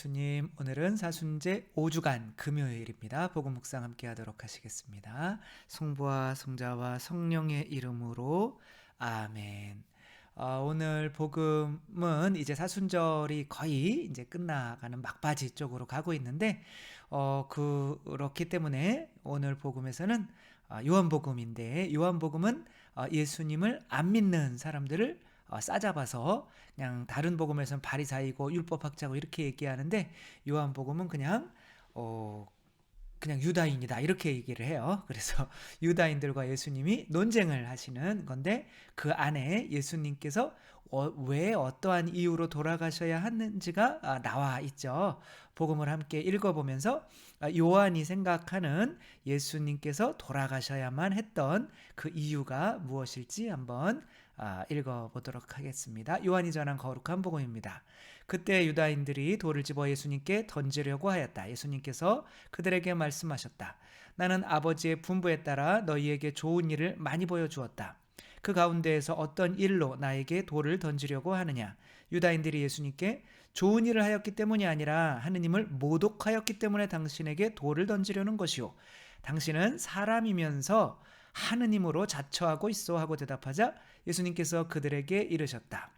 예수님, 오늘은 사순제 5주간 금요일입니다. 복음 묵상 함께 하도록 하시겠습니다. 성부와 성자와 성령의 이름으로 아멘. 오늘 복음은 이제 사순절이 거의 이제 끝나가는 막바지 쪽으로 가고 있는데 그렇기 때문에 오늘 복음에서는 요한복음인데, 요한복음은 예수님을 안 믿는 사람들을 싸잡아서 그냥 다른 복음에서는 바리사이고 율법학자고 이렇게 얘기하는데, 요한복음은 그냥 유다인이다 이렇게 얘기를 해요. 그래서 유다인들과 예수님이 논쟁을 하시는 건데, 그 안에 예수님께서 왜 어떠한 이유로 돌아가셔야 하는지가 나와 있죠. 복음을 함께 읽어보면서 요한이 생각하는 예수님께서 돌아가셔야만 했던 그 이유가 무엇일지 한번 읽어보도록 하겠습니다. 요한이 전한 거룩한 복음입니다. 그때 유다인들이 돌을 집어 예수님께 던지려고 하였다. 예수님께서 그들에게 말씀하셨다. 나는 아버지의 분부에 따라 너희에게 좋은 일을 많이 보여주었다. 그 가운데에서 어떤 일로 나에게 돌을 던지려고 하느냐? 유다인들이 예수님께 좋은 일을 하였기 때문이 아니라 하느님을 모독하였기 때문에 당신에게 돌을 던지려는 것이요, 당신은 사람이면서 하느님으로 자처하고 있어 하고 대답하자 예수님께서 그들에게 이르셨다.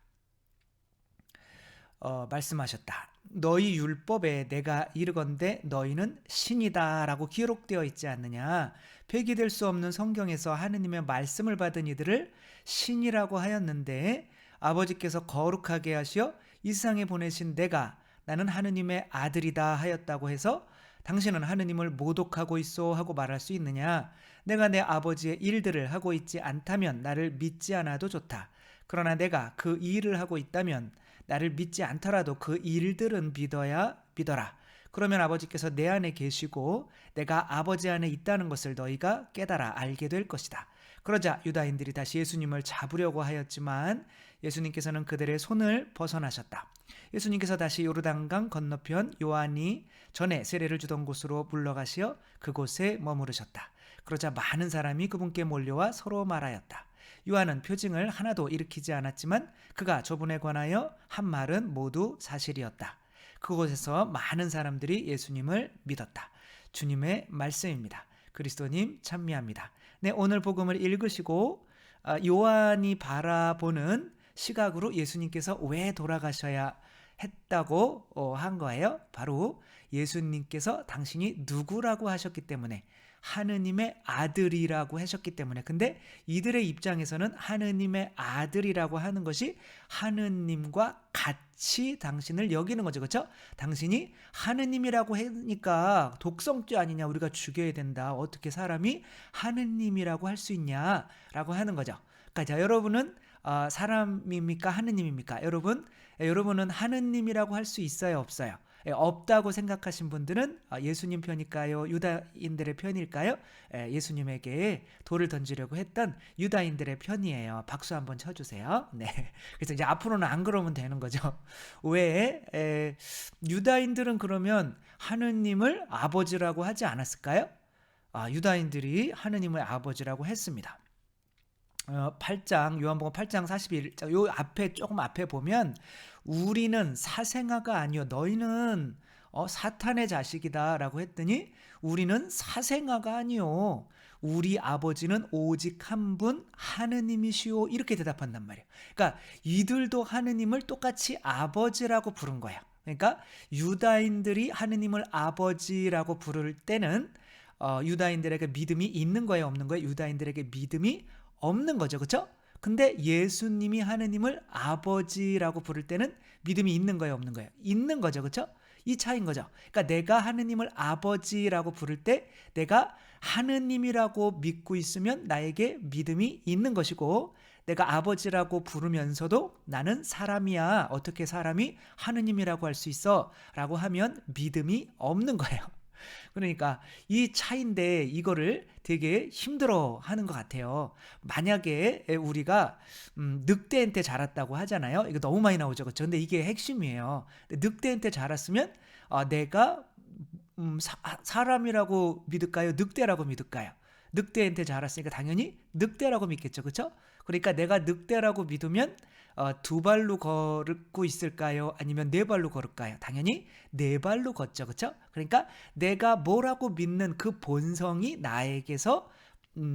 말씀하셨다. 너희 율법에 내가 이르건대 너희는 신이다 라고 기록되어 있지 않느냐? 폐기될 수 없는 성경에서 하느님의 말씀을 받은 이들을 신이라고 하였는데, 아버지께서 거룩하게 하시어 이 세상에 보내신 내가 나는 하느님의 아들이다 하였다고 해서 당신은 하느님을 모독하고 있어 하고 말할 수 있느냐? 내가 내 아버지의 일들을 하고 있지 않다면 나를 믿지 않아도 좋다. 그러나 내가 그 일을 하고 있다면 나를 믿지 않더라도 그 일들은 믿어라. 그러면 아버지께서 내 안에 계시고 내가 아버지 안에 있다는 것을 너희가 깨달아 알게 될 것이다. 그러자 유다인들이 다시 예수님을 잡으려고 하였지만 예수님께서는 그들의 손을 벗어나셨다. 예수님께서 다시 요르단강 건너편 요한이 전에 세례를 주던 곳으로 물러가시어 그곳에 머무르셨다. 그러자 많은 사람이 그분께 몰려와 서로 말하였다. 요한은 표징을 하나도 일으키지 않았지만 그가 저분에 관하여 한 말은 모두 사실이었다. 그곳에서 많은 사람들이 예수님을 믿었다. 주님의 말씀입니다. 그리스도님 참미합니다. 네, 오늘 복음을 읽으시고 요한이 바라보는 시각으로 예수님께서 왜 돌아가셔야 했다고 한 거예요. 바로 예수님께서 당신이 누구라고 하셨기 때문에, 하느님의 아들이라고 하셨기 때문에. 근데 이들의 입장에서는 하느님의 아들이라고 하는 것이 하느님과 같이 당신을 여기는 거죠. 그렇죠? 당신이 하느님이라고 하니까 독성죄 아니냐, 우리가 죽여야 된다, 어떻게 사람이 하느님이라고 할 수 있냐라고 하는 거죠. 그러니까 자, 여러분은 사람입니까? 하느님입니까? 여러분은 하느님이라고 할 수 있어요? 없어요? 없다고 생각하신 분들은 예수님 편일까요? 유다인들의 편일까요? 예수님에게 돌을 던지려고 했던 유다인들의 편이에요. 박수 한번 쳐주세요. 네. 그래서 이제 앞으로는 안 그러면 되는 거죠. 왜? 유다인들은 그러면 하느님을 아버지라고 하지 않았을까요? 유다인들이 하느님을 아버지라고 했습니다. 8장, 요한복음 8장 41, 요 앞에, 조금 앞에 보면 우리는 사생아가 아니요 너희는 사탄의 자식이다 라고 했더니, 우리는 사생아가 아니요 우리 아버지는 오직 한 분 하느님이시오 이렇게 대답한단 말이에요. 그러니까 이들도 하느님을 똑같이 아버지라고 부른 거예요. 그러니까 유다인들이 하느님을 아버지라고 부를 때는 유다인들에게 믿음이 있는 거예요, 없는 거예요? 유다인들에게 믿음이 없는 거죠. 그렇죠? 근데 예수님이 하느님을 아버지라고 부를 때는 믿음이 있는 거예요, 없는 거예요? 있는 거죠. 그렇죠? 이 차이인 거죠. 그러니까 내가 하느님을 아버지라고 부를 때 내가 하느님이라고 믿고 있으면 나에게 믿음이 있는 것이고, 내가 아버지라고 부르면서도 나는 사람이야, 어떻게 사람이 하느님이라고 할 수 있어? 라고 하면 믿음이 없는 거예요. 그러니까 이 차이인데 이거를 되게 힘들어 하는 것 같아요. 만약에 우리가 늑대한테 자랐다고 하잖아요. 이거 너무 많이 나오죠. 그렇죠? 근데 이게 핵심이에요. 늑대한테 자랐으면 내가 사람이라고 믿을까요? 늑대라고 믿을까요? 늑대한테 자랐으니까 당연히 늑대라고 믿겠죠. 그렇죠? 그러니까 내가 늑대라고 믿으면 두 발로 걷고 있을까요? 아니면 네 발로 걸을까요? 당연히 네 발로 걷죠. 그렇죠? 그러니까 내가 뭐라고 믿는 그 본성이 나에게서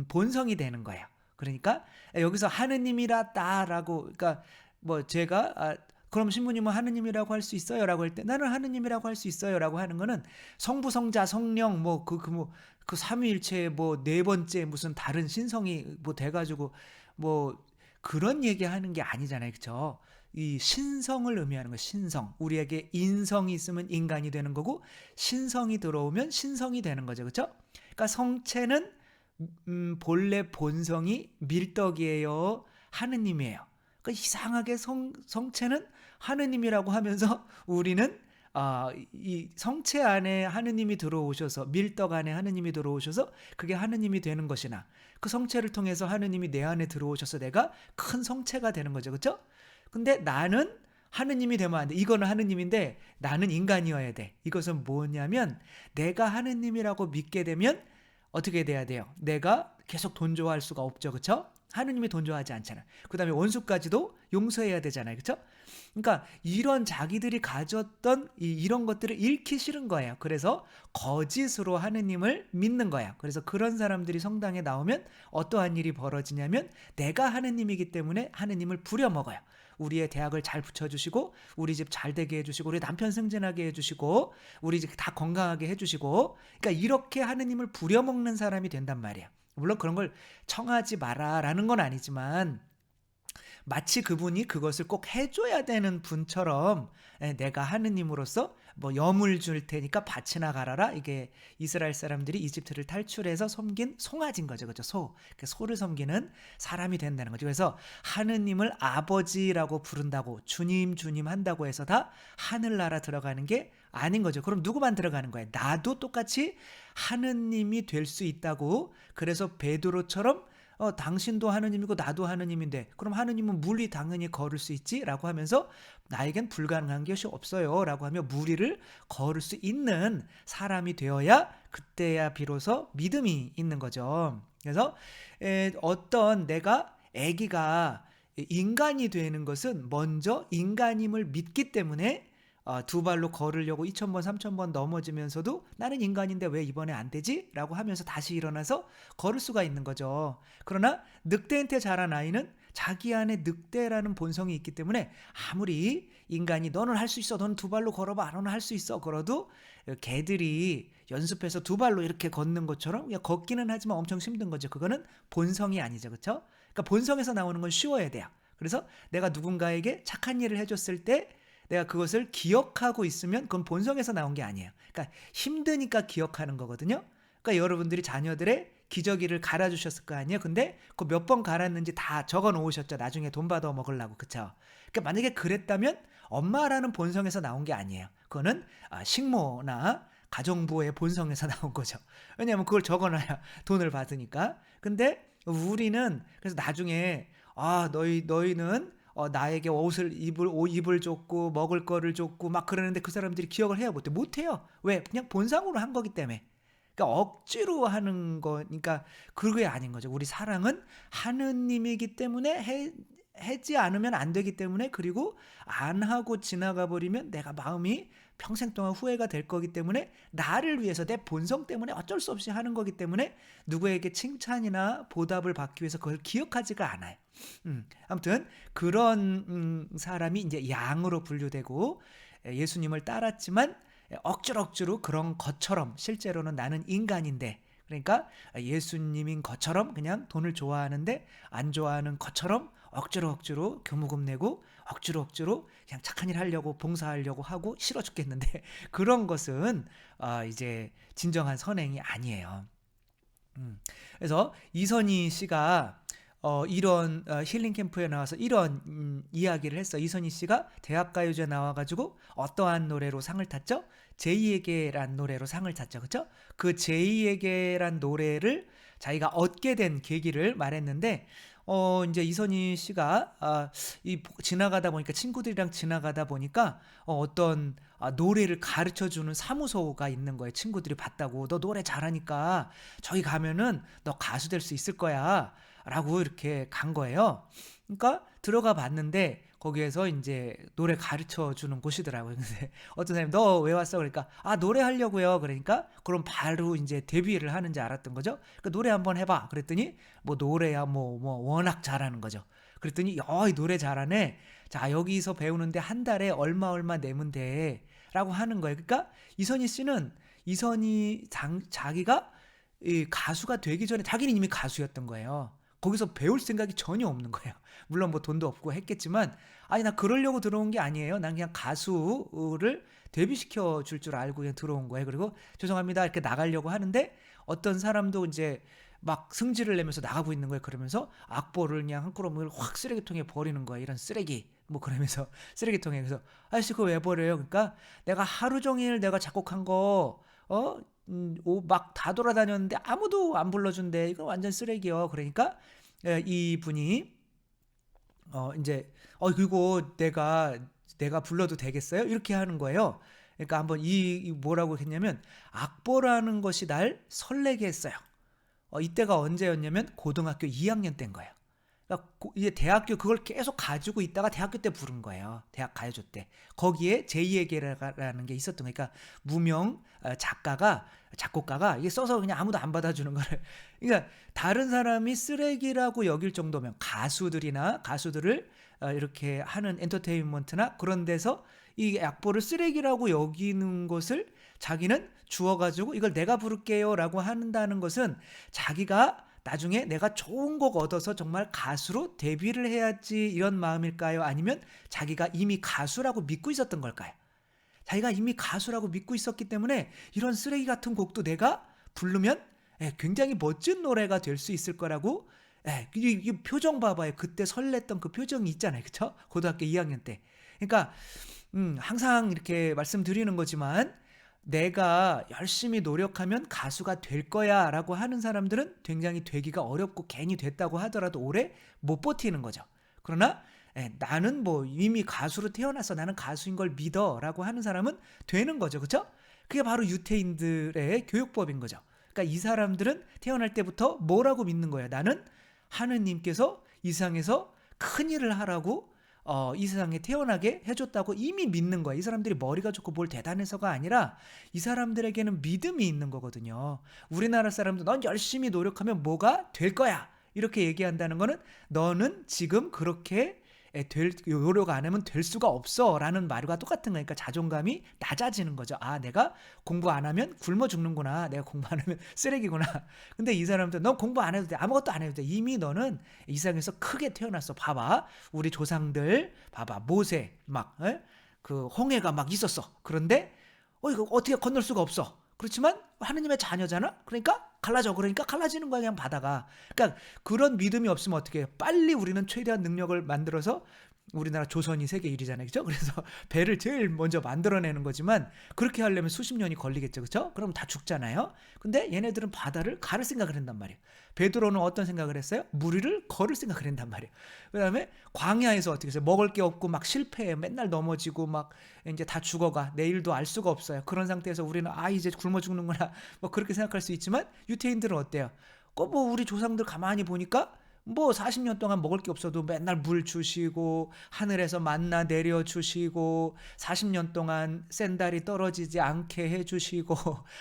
본성이 되는 거예요. 그러니까 여기서 하느님이라다라고, 그러니까 뭐 제가 그럼 신부님은 하느님이라고 할 수 있어요? 라고 할 때 나는 하느님이라고 할 수 있어요 라고 하는 거는 성부 성자 성령 뭐 그 삼위일체의 뭐 네 번째 무슨 다른 신성이 뭐 돼가지고 뭐 그런 얘기하는 게 아니잖아요. 그렇죠? 이 신성을 의미하는 거, 신성. 우리에게 인성이 있으면 인간이 되는 거고 신성이 들어오면 신성이 되는 거죠. 그렇죠? 그러니까 성체는 본래 본성이 밀덕이에요, 하느님이에요. 그러니까 이상하게 성체는 하느님이라고 하면서 우리는 이 성체 안에 하느님이 들어오셔서, 밀덕 안에 하느님이 들어오셔서 그게 하느님이 되는 것이나 그 성체를 통해서 하느님이 내 안에 들어오셔서 내가 큰 성체가 되는 거죠. 그렇죠? 근데 나는 하느님이 되면 안 돼. 이거는 하느님인데 나는 인간이어야 돼. 이것은 뭐냐면 내가 하느님이라고 믿게 되면 어떻게 돼야 돼요? 내가 계속 돈 좋아할 수가 없죠. 그렇죠? 하느님이 돈 좋아하지 않잖아. 그다음에 원수까지도 용서해야 되잖아요. 그렇죠? 그러니까 이런 자기들이 가졌던 이런 것들을 잃기 싫은 거예요. 그래서 거짓으로 하느님을 믿는 거예요. 그래서 그런 사람들이 성당에 나오면 어떠한 일이 벌어지냐면 내가 하느님이기 때문에 하느님을 부려먹어요. 우리의 대학을 잘 붙여주시고 우리 집 잘 되게 해주시고 우리 남편 승진하게 해주시고 우리 집 다 건강하게 해주시고, 그러니까 이렇게 하느님을 부려먹는 사람이 된단 말이에요. 물론 그런 걸 청하지 마라라는 건 아니지만 마치 그분이 그것을 꼭 해줘야 되는 분처럼 내가 하느님으로서 뭐 염을 줄 테니까 밭이나 갈아라. 이게 이스라엘 사람들이 이집트를 탈출해서 섬긴 송아지인 거죠. 그죠? 소를 섬기는 사람이 된다는 거죠. 그래서 하느님을 아버지라고 부른다고 주님 한다고 해서 다 하늘나라 들어가는 게 아닌 거죠. 그럼 누구만 들어가는 거예요? 나도 똑같이 하느님이 될 수 있다고. 그래서 베드로처럼 당신도 하느님이고 나도 하느님인데 그럼 하느님은 물리 당연히 걸을 수 있지? 라고 하면서 나에겐 불가능한 것이 없어요 라고 하며 무리를 걸을 수 있는 사람이 되어야 그때야 비로소 믿음이 있는 거죠. 그래서 어떤 내가 아기가 인간이 되는 것은 먼저 인간임을 믿기 때문에 두 발로 걸으려고 2000번 3000번 넘어지면서도 나는 인간인데 왜 이번에 안 되지? 라고 하면서 다시 일어나서 걸을 수가 있는 거죠. 그러나 늑대한테 자란 아이는 자기 안에 늑대라는 본성이 있기 때문에 아무리 인간이 너는 할 수 있어, 너는 두 발로 걸어봐, 너는 할 수 있어 그러도 개들이 연습해서 두 발로 이렇게 걷는 것처럼 그냥 걷기는 하지만 엄청 힘든 거죠. 그거는 본성이 아니죠. 그렇죠? 그러니까 본성에서 나오는 건 쉬워야 돼요. 그래서 내가 누군가에게 착한 일을 해줬을 때 내가 그것을 기억하고 있으면 그건 본성에서 나온 게 아니에요. 그러니까 힘드니까 기억하는 거거든요. 그러니까 여러분들이 자녀들의 기저귀를 갈아주셨을 거 아니에요. 근데 그 몇 번 갈았는지 다 적어 놓으셨죠. 나중에 돈 받아 먹으려고. 그쵸? 그러니까 만약에 그랬다면 엄마라는 본성에서 나온 게 아니에요. 그거는 식모나 가정부의 본성에서 나온 거죠. 왜냐하면 그걸 적어놔야 돈을 받으니까. 근데 우리는 그래서 나중에 너희는 나에게 옷을 줬고 먹을 거를 줬고 막 그러는데 그 사람들이 기억을 해야 못해요. 왜? 그냥 본성으로 한 거기 때문에. 그러니까 억지로 하는 거니까 그게 아닌 거죠. 우리 사랑은 하느님이기 때문에 하지 않으면 안 되기 때문에, 그리고 안 하고 지나가 버리면 내가 마음이 평생 동안 후회가 될 거기 때문에 나를 위해서 내 본성 때문에 어쩔 수 없이 하는 거기 때문에 누구에게 칭찬이나 보답을 받기 위해서 그걸 기억하지가 않아요. 아무튼 그런 사람이 이제 양으로 분류되고 예수님을 따랐지만 억지로 그런 것처럼 실제로는 나는 인간인데, 그러니까 예수님인 것처럼 그냥 돈을 좋아하는데 안 좋아하는 것처럼 억지로 교무금 내고 억지로 그냥 착한 일 하려고 봉사하려고 하고 싫어 죽겠는데 그런 것은 이제 진정한 선행이 아니에요. 그래서 이선희 씨가 이런 힐링 캠프에 나와서 이런 이야기를 했어. 이선희 씨가 대학가요제 나와가지고 어떠한 노래로 상을 탔죠? 제이에게란 노래로 상을 탔죠. 그쵸? 그 제이에게란 노래를 자기가 얻게 된 계기를 말했는데 이제 이선희 씨가 지나가다 보니까 친구들이랑 지나가다 보니까 어떤 노래를 가르쳐 주는 사무소가 있는 거예요. 친구들이 봤다고. 너 노래 잘하니까 저기 가면은 너 가수 될 수 있을 거야. 라고 이렇게 간 거예요. 그러니까 들어가 봤는데 거기에서 이제 노래 가르쳐 주는 곳이더라고요. 근데 어떤 사람이 너 왜 왔어? 그러니까 노래 하려고요. 그러니까 그럼 바로 이제 데뷔를 하는지 알았던 거죠. 그 노래 한번 해봐. 그랬더니 뭐 노래야 뭐 워낙 잘하는 거죠. 그랬더니 이 노래 잘하네. 자 여기서 배우는데 한 달에 얼마 내면 돼. 라고 하는 거예요. 그러니까 이선희 씨는 자기가 이 가수가 되기 전에 자기는 이미 가수였던 거예요. 거기서 배울 생각이 전혀 없는 거예요. 물론 뭐 돈도 없고 했겠지만 아니 나 그러려고 들어온 게 아니에요. 난 그냥 가수를 데뷔시켜 줄 줄 알고 그냥 들어온 거예요. 그리고 죄송합니다 이렇게 나가려고 하는데 어떤 사람도 이제 막 승질을 내면서 나가고 있는 거예요. 그러면서 악보를 그냥 한 꾸러미를 확 쓰레기통에 버리는 거예요. 이런 쓰레기 뭐 그러면서 쓰레기통에. 그래서 아저씨 그거 왜 버려요? 그러니까 내가 하루 종일 내가 작곡한 거 막 다 돌아다녔는데 아무도 안 불러준대. 이거 완전 쓰레기요. 그러니까 이분이 이제 그리고 내가 불러도 되겠어요? 이렇게 하는 거예요. 그러니까 한번 이 뭐라고 했냐면 악보라는 것이 날 설레게 했어요. 이때가 언제였냐면 고등학교 2학년 때인 거예요. 그러니까 이제 대학교 그걸 계속 가지고 있다가 대학교 때 부른 거예요. 대학 가요제 때. 거기에 제2의 계라는 게 있었던 거예요. 그러니까 무명 작곡가가 이게 써서 그냥 아무도 안 받아주는 거를. 그러니까 다른 사람이 쓰레기라고 여길 정도면 가수들을 이렇게 하는 엔터테인먼트나 그런 데서 이 악보를 쓰레기라고 여기는 것을 자기는 주워가지고 이걸 내가 부를게요 라고 한다는 것은 자기가 나중에 내가 좋은 곡 얻어서 정말 가수로 데뷔를 해야지 이런 마음일까요? 아니면 자기가 이미 가수라고 믿고 있었던 걸까요? 자기가 이미 가수라고 믿고 있었기 때문에 이런 쓰레기 같은 곡도 내가 부르면 굉장히 멋진 노래가 될 수 있을 거라고. 이 표정 봐봐요. 그때 설렜던 그 표정이 있잖아요. 그쵸? 고등학교 2학년 때. 그러니까 항상 이렇게 말씀드리는 거지만 내가 열심히 노력하면 가수가 될 거야 라고 하는 사람들은 굉장히 되기가 어렵고 괜히 됐다고 하더라도 오래 못 버티는 거죠. 그러나 나는 뭐 이미 가수로 태어나서 나는 가수인 걸 믿어 라고 하는 사람은 되는 거죠. 그렇죠? 그게 바로 유태인들의 교육법인 거죠. 그러니까 이 사람들은 태어날 때부터 뭐라고 믿는 거예요? 나는 하느님께서 이 세상에서 큰 일을 하라고 이 세상에 태어나게 해줬다고 이미 믿는 거야. 이 사람들이 머리가 좋고 뭘 대단해서가 아니라 이 사람들에게는 믿음이 있는 거거든요. 우리나라 사람도 넌 열심히 노력하면 뭐가 될 거야 이렇게 얘기한다는 거는 너는 지금 그렇게 노력 안 하면 될 수가 없어 라는 말과 똑같은 거니까 자존감이 낮아지는 거죠. 내가 공부 안 하면 굶어 죽는구나. 내가 공부 안 하면 쓰레기구나. 근데 이 사람들 넌 공부 안 해도 돼. 아무것도 안 해도 돼. 이미 너는 이 세상에서 크게 태어났어. 봐봐. 우리 조상들 봐봐. 모세 그 홍해가 막 있었어. 그런데 이거 어떻게 건널 수가 없어. 그렇지만 하느님의 자녀잖아. 그러니까 갈라져. 그러니까 갈라지는 거야 그냥 바다가. 그러니까 그런 믿음이 없으면 어떻게 해요? 빨리 우리는 최대한 능력을 만들어서 우리나라 조선이 세계 1위잖아요. 그죠? 그래서 배를 제일 먼저 만들어내는 거지만 그렇게 하려면 수십 년이 걸리겠죠. 그죠? 그럼 다 죽잖아요. 근데 얘네들은 바다를 가를 생각을 한단 말이에요. 베드로는 어떤 생각을 했어요? 물 위를 걸을 생각을 한단 말이에요. 그다음에 광야에서 어떻게 해서 먹을 게 없고 막 실패해. 맨날 넘어지고 막 이제 다 죽어가. 내일도 알 수가 없어요. 그런 상태에서 우리는 이제 굶어 죽는구나. 뭐 그렇게 생각할 수 있지만 유태인들은 어때요? 뭐 우리 조상들 가만히 보니까 뭐 40년 동안 먹을 게 없어도 맨날 물 주시고 하늘에서 만나 내려 주시고 40년 동안 샌달이 떨어지지 않게 해주시고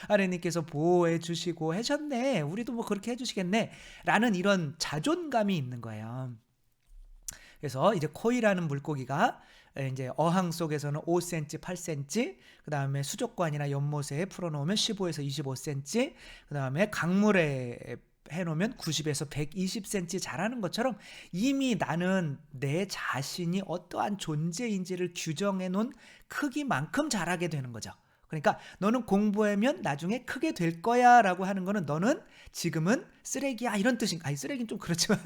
하나님께서 보호해 주시고 하셨네. 우리도 뭐 그렇게 해주시겠네 라는 이런 자존감이 있는 거예요. 그래서 이제 코이라는 물고기가 이제 어항 속에서는 5cm, 8cm, 그 다음에 수족관이나 연못에 풀어놓으면 15에서 25cm, 그 다음에 강물에 해놓으면 90에서 120cm 자라는 것처럼 이미 나는 내 자신이 어떠한 존재인지를 규정해 놓은 크기만큼 자라게 되는 거죠. 그러니까 너는 공부하면 나중에 크게 될 거야 라고 하는 거는 너는 지금은 쓰레기야 이런 뜻인가. 쓰레기는 좀 그렇지만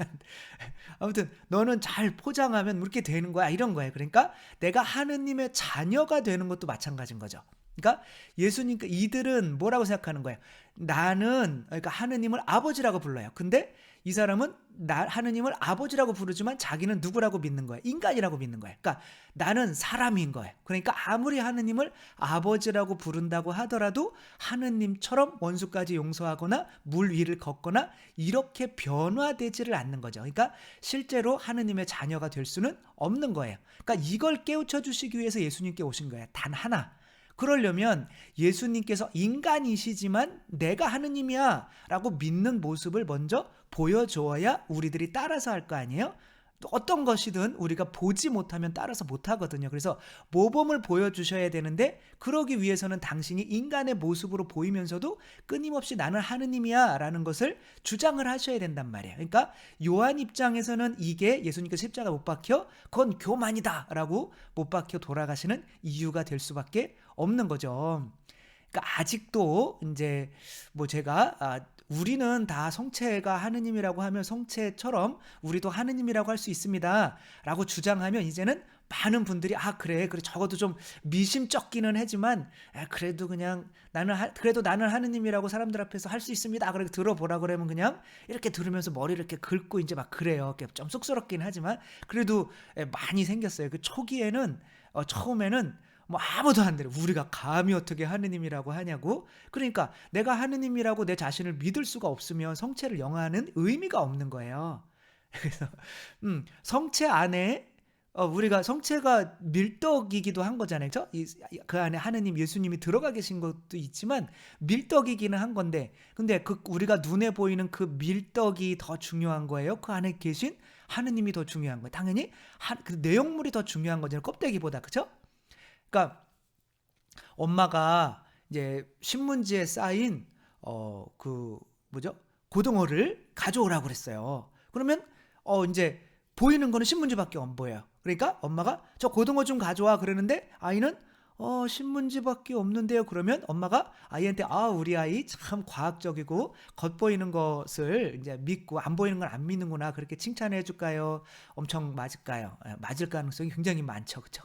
아무튼 너는 잘 포장하면 이렇게 되는 거야 이런 거예요. 그러니까 내가 하느님의 자녀가 되는 것도 마찬가지인 거죠. 그러니까 예수님께 이들은 뭐라고 생각하는 거예요? 나는 그러니까 하느님을 아버지라고 불러요. 근데 이 사람은 하느님을 아버지라고 부르지만 자기는 누구라고 믿는 거예요? 인간이라고 믿는 거예요. 그러니까 나는 사람인 거예요. 그러니까 아무리 하느님을 아버지라고 부른다고 하더라도 하느님처럼 원수까지 용서하거나 물 위를 걷거나 이렇게 변화되지를 않는 거죠. 그러니까 실제로 하느님의 자녀가 될 수는 없는 거예요. 그러니까 이걸 깨우쳐 주시기 위해서 예수님께 오신 거예요. 단 하나. 그러려면 예수님께서 인간이시지만 내가 하느님이야 라고 믿는 모습을 먼저 보여줘야 우리들이 따라서 할 거 아니에요? 또 어떤 것이든 우리가 보지 못하면 따라서 못하거든요. 그래서 모범을 보여주셔야 되는데 그러기 위해서는 당신이 인간의 모습으로 보이면서도 끊임없이 나는 하느님이야 라는 것을 주장을 하셔야 된단 말이에요. 그러니까 요한 입장에서는 이게 예수님께서 십자가 못 박혀 그건 교만이다 라고 못 박혀 돌아가시는 이유가 될 수밖에 없는 거죠. 그러니까 아직도 이제 뭐 제가 우리는 다 성체가 하느님이라고 하면 성체처럼 우리도 하느님이라고 할 수 있습니다 라고 주장하면 이제는 많은 분들이 그래 적어도 좀 미심쩍기는 하지만 그래도 그냥 그래도 나는 하느님이라고 사람들 앞에서 할 수 있습니다. 그렇게 들어보라 그러면 그냥 이렇게 들으면서 머리를 이렇게 긁고 이제 막 그래요. 좀 쑥스럽긴 하지만 그래도 많이 생겼어요. 그 초기에는 처음에는 뭐 아무도 안 들어. 우리가 감히 어떻게 하느님이라고 하냐고. 그러니까 내가 하느님이라고 내 자신을 믿을 수가 없으면 성체를 영하는 의미가 없는 거예요. 그래서 성체 안에 우리가 성체가 밀떡이기도 한 거잖아요. 그렇죠? 그 안에 하느님 예수님이 들어가 계신 것도 있지만 밀떡이기는 한 건데 근데 우리가 눈에 보이는 그 밀떡이 더 중요한 거예요? 그 안에 계신 하느님이 더 중요한 거예요? 당연히 그 내용물이 더 중요한 거잖아요. 껍데기보다. 그렇죠? 그러니까 엄마가 이제 신문지에 쌓인 그 뭐죠? 고등어를 가져오라고 그랬어요. 그러면 이제 보이는 거는 신문지밖에 안 보여요. 그러니까 엄마가 저 고등어 좀 가져와 그러는데 아이는 신문지밖에 없는데요. 그러면 엄마가 아이한테 우리 아이 참 과학적이고 겉보이는 것을 이제 믿고 안 보이는 건 안 믿는구나 그렇게 칭찬해 줄까요? 엄청 맞을까요? 맞을 가능성이 굉장히 많죠. 그렇죠?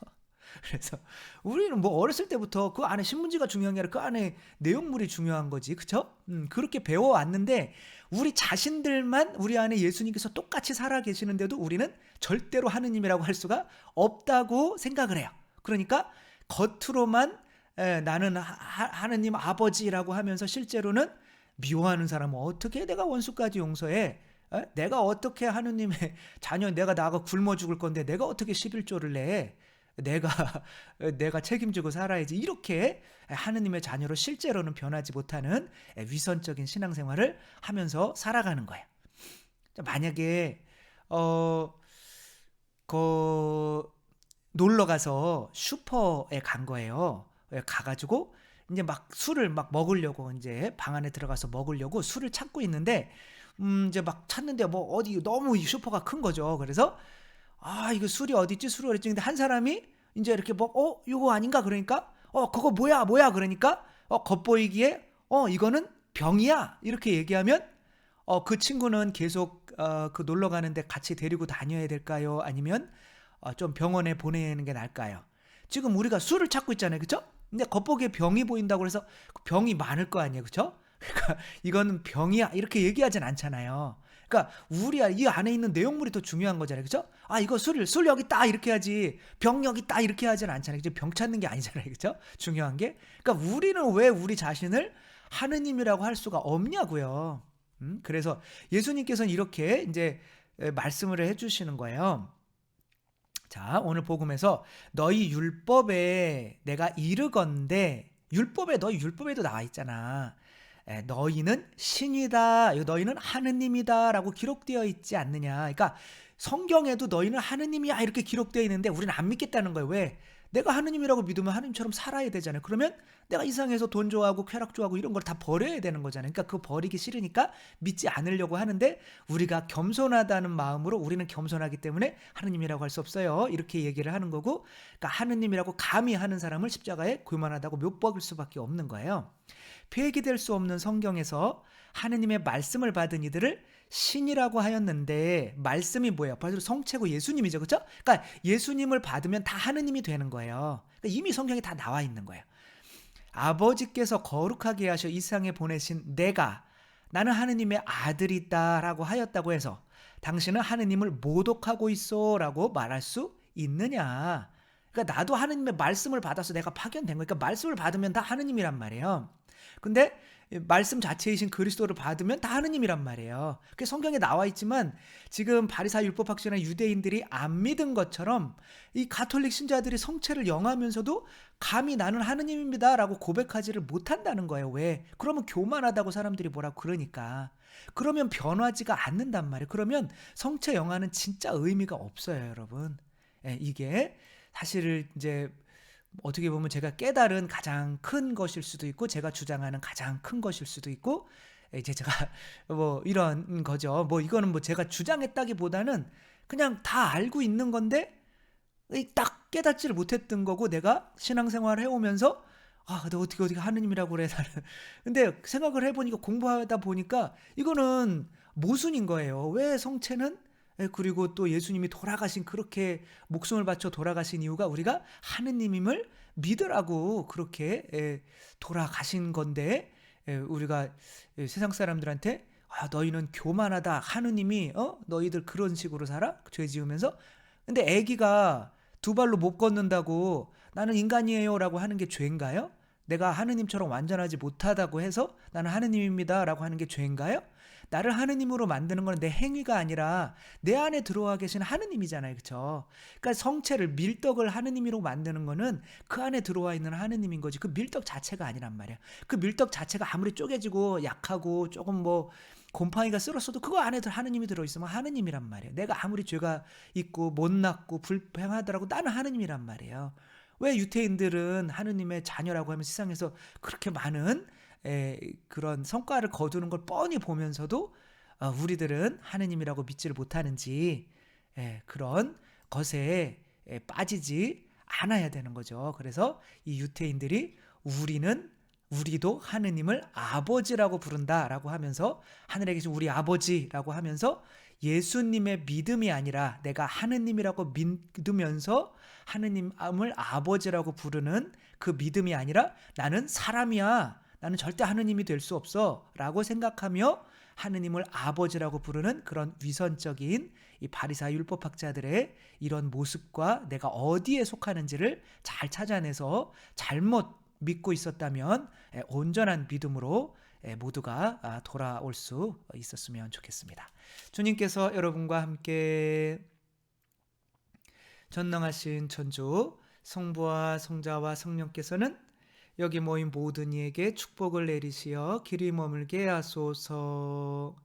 그래서 우리는 뭐 어렸을 때부터 그 안에 신문지가 중요한 게 아니라 그 안에 내용물이 중요한 거지. 그쵸? 그렇게 배워왔는데 우리 자신들만 우리 안에 예수님께서 똑같이 살아 계시는데도 우리는 절대로 하느님이라고 할 수가 없다고 생각을 해요. 그러니까 겉으로만 나는 하느님 아버지라고 하면서 실제로는 미워하는 사람은 어떻게 내가 원수까지 용서해? 내가 어떻게 하느님의 자녀 내가 나가 굶어 죽을 건데 내가 어떻게 11조를 내? 내가 책임지고 살아야지 이렇게 하느님의 자녀로 실제로는 변하지 못하는 위선적인 신앙생활을 하면서 살아가는 거예요. 만약에 놀러 가서 슈퍼에 간 거예요. 가가지고 이제 막 술을 막 먹으려고 이제 방 안에 들어가서 먹으려고 술을 찾고 있는데 이제 막 찾는데 뭐 어디 너무 이 슈퍼가 큰 거죠. 그래서 이거 술이 어딨지? 술이 어딨지? 근데 한 사람이 이제 이렇게 이거 아닌가? 그러니까, 그거 뭐야? 그러니까, 겉보이기에, 이거는 병이야. 이렇게 얘기하면, 그 친구는 계속, 그 놀러 가는데 같이 데리고 다녀야 될까요? 아니면, 좀 병원에 보내는 게 나을까요? 지금 우리가 술을 찾고 있잖아요. 그쵸? 근데 겉보기에 병이 보인다고 해서 병이 많을 거 아니에요. 그쵸? 그러니까 이거는 병이야. 이렇게 얘기하진 않잖아요. 그러니까 이 안에 있는 내용물이 더 중요한 거잖아요. 그죠? 이거 술 여기 있다 이렇게 하지 병 여기 있다 이렇게 하진 않잖아요. 그죠? 병 찾는 게 아니잖아요. 그죠? 중요한 게. 그러니까 우리는 왜 우리 자신을 하느님이라고 할 수가 없냐고요. 그래서 예수님께서는 이렇게 이제 말씀을 해주시는 거예요. 자, 오늘 복음에서 너희 율법에 내가 이르건대 너희 율법에도 나와 있잖아. 너희는 신이다. 너희는 하느님이다 라고 기록되어 있지 않느냐. 그러니까 성경에도 너희는 하느님이야 이렇게 기록되어 있는데 우리는 안 믿겠다는 거예요. 왜? 내가 하느님이라고 믿으면 하느님처럼 살아야 되잖아요. 그러면 내가 이상해서 돈 좋아하고 쾌락 좋아하고 이런 걸 다 버려야 되는 거잖아요. 그러니까 그거 버리기 싫으니까 믿지 않으려고 하는데 우리가 겸손하다는 마음으로 우리는 겸손하기 때문에 하느님이라고 할 수 없어요. 이렇게 얘기를 하는 거고 그러니까 하느님이라고 감히 하는 사람을 십자가에 교만하다고 묘박을 수밖에 없는 거예요. 폐기될 수 없는 성경에서 하느님의 말씀을 받은 이들을 신이라고 하였는데 말씀이 뭐예요? 바로 성체고 예수님이죠. 그렇죠? 그러니까 예수님을 받으면 다 하느님이 되는 거예요. 그러니까 이미 성경에 다 나와 있는 거예요. 아버지께서 거룩하게 하셔 이 세상에 보내신 내가 나는 하느님의 아들이다라고 하였다고 해서 당신은 하느님을 모독하고 있어라고 말할 수 있느냐? 그러니까 나도 하느님의 말씀을 받아서 내가 파견된 거니까 말씀을 받으면 다 하느님이란 말이에요. 근데 말씀 자체이신 그리스도를 받으면 다 하느님이란 말이에요. 그게 성경에 나와 있지만 지금 바리사 율법학자나 유대인들이 안 믿은 것처럼 이 가톨릭 신자들이 성체를 영하면서도 감히 나는 하느님입니다라고 고백하지를 못한다는 거예요. 왜? 그러면 교만하다고 사람들이 뭐라고 그러니까. 그러면 변하지가 않는단 말이에요. 그러면 성체 영하는 진짜 의미가 없어요, 여러분. 이게 사실 이제 어떻게 보면 제가 깨달은 가장 큰 것일 수도 있고 제가 주장하는 가장 큰 것일 수도 있고 이제 제가 뭐 이런 거죠. 뭐 이거는 뭐 제가 주장했다기보다는 그냥 다 알고 있는 건데 딱 깨닫지를 못했던 거고 내가 신앙생활을 해오면서 내가 어떻게 하느님이라고 그래 나는. 근데 생각을 해보니까 공부하다 보니까 이거는 모순인 거예요. 왜 성체는 그리고 또 예수님이 돌아가신 그렇게 목숨을 바쳐 돌아가신 이유가 우리가 하느님임을 믿으라고 그렇게 돌아가신 건데 우리가 세상 사람들한테 너희는 교만하다 하느님이 너희들 그런 식으로 살아? 죄 지으면서. 근데 애기가 두 발로 못 걷는다고 나는 인간이에요 라고 하는 게 죄인가요? 내가 하느님처럼 완전하지 못하다고 해서 나는 하느님입니다 라고 하는 게 죄인가요? 나를 하느님으로 만드는 건 내 행위가 아니라 내 안에 들어와 계신 하느님이잖아요. 그렇죠? 그러니까 성체를 밀떡을 하느님으로 만드는 거는 그 안에 들어와 있는 하느님인 거지. 그 밀떡 자체가 아니란 말이야. 그 밀떡 자체가 아무리 쪼개지고 약하고 조금 뭐 곰팡이가 쓸었어도 그거 안에 하느님이 들어있으면 하느님이란 말이에요. 내가 아무리 죄가 있고 못났고 불평하더라도 나는 하느님이란 말이에요. 왜 유태인들은 하느님의 자녀라고 하면 세상에서 그렇게 많은 그런 성과를 거두는 걸 뻔히 보면서도 우리들은 하느님이라고 믿지를 못하는지 그런 것에 빠지지 않아야 되는 거죠. 그래서 이 유태인들이 우리도 하느님을 아버지라고 부른다라고 하면서 하늘에 계신 우리 아버지라고 하면서 예수님의 믿음이 아니라 내가 하느님이라고 믿으면서 하느님을 아버지라고 부르는 그 믿음이 아니라 나는 사람이야. 나는 절대 하느님이 될 수 없어 라고 생각하며 하느님을 아버지라고 부르는 그런 위선적인 이 바리사 율법학자들의 이런 모습과 내가 어디에 속하는지를 잘 찾아내서 잘못 믿고 있었다면 온전한 믿음으로 모두가 돌아올 수 있었으면 좋겠습니다. 주님께서 여러분과 함께 전능하신 천주 성부와 성자와 성령께서는 여기 모인 모든 이에게 축복을 내리시어 길이 머물게 하소서.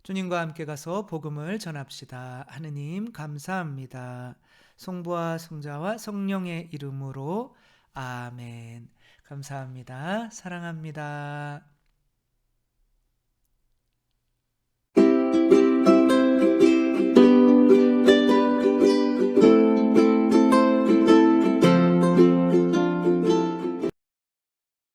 주님과 함께 가서 복음을 전합시다. 하느님 감사합니다. 성부와 성자와 성령의 이름으로 아멘. 감사합니다. 사랑합니다.